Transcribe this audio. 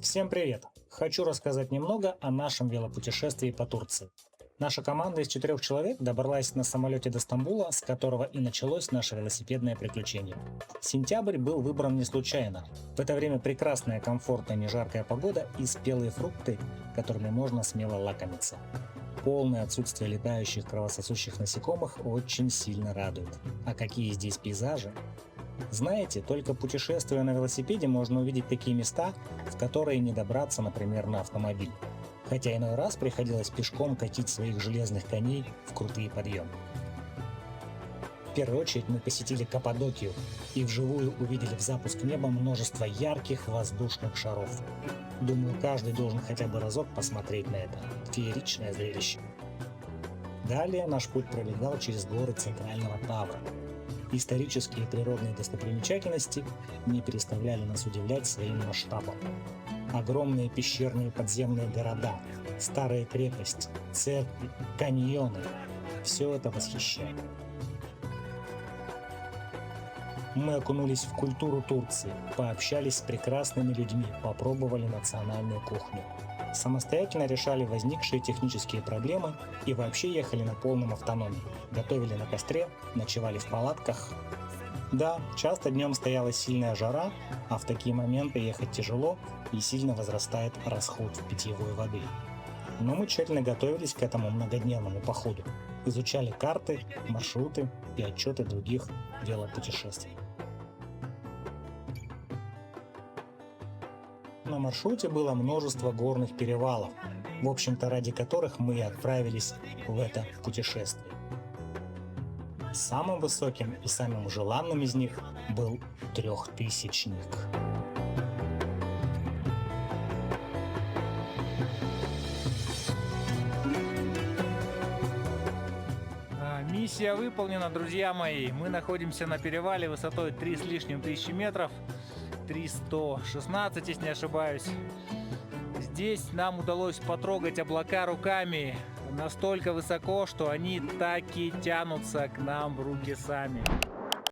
Всем привет! Хочу рассказать немного о нашем велопутешествии по Турции. Наша команда из 4 человек добралась на самолете до Стамбула, с которого и началось наше велосипедное приключение. Сентябрь был выбран не случайно. В это время прекрасная, комфортная, нежаркая погода и спелые фрукты, которыми можно смело лакомиться. Полное отсутствие летающих кровососущих насекомых очень сильно радует. А какие здесь пейзажи! Знаете, только путешествуя на велосипеде можно увидеть такие места, в которые не добраться, например, на автомобиле. Хотя иной раз приходилось пешком катить своих железных коней в крутые подъемы. В первую очередь мы посетили Каппадокию и вживую увидели в запуск неба множество ярких воздушных шаров. Думаю, каждый должен хотя бы разок посмотреть на это фееричное зрелище. Далее наш путь пролегал через горы Центрального Тавра. Исторические и природные достопримечательности не переставляли нас удивлять своим масштабом. Огромные пещерные подземные города, старые крепости, церкви, каньоны – все это восхищает. Мы окунулись в культуру Турции, пообщались с прекрасными людьми, попробовали национальную кухню. Самостоятельно решали возникшие технические проблемы и вообще ехали на полном автономии. Готовили на костре, ночевали в палатках. Да, часто днем стояла сильная жара, а в такие моменты ехать тяжело и сильно возрастает расход питьевой воды. Но мы тщательно готовились к этому многодневному походу. Изучали карты, маршруты и отчеты других велопутешествий. На маршруте было множество горных перевалов, в общем-то ради которых мы и отправились в это путешествие. Самым высоким и самым желанным из них был трехтысячник. Миссия выполнена, друзья мои. Мы находимся на перевале высотой 3 с лишним тысячи метров. 3116, если не ошибаюсь. Здесь нам удалось потрогать облака руками настолько высоко, что они так и тянутся к нам в руки сами.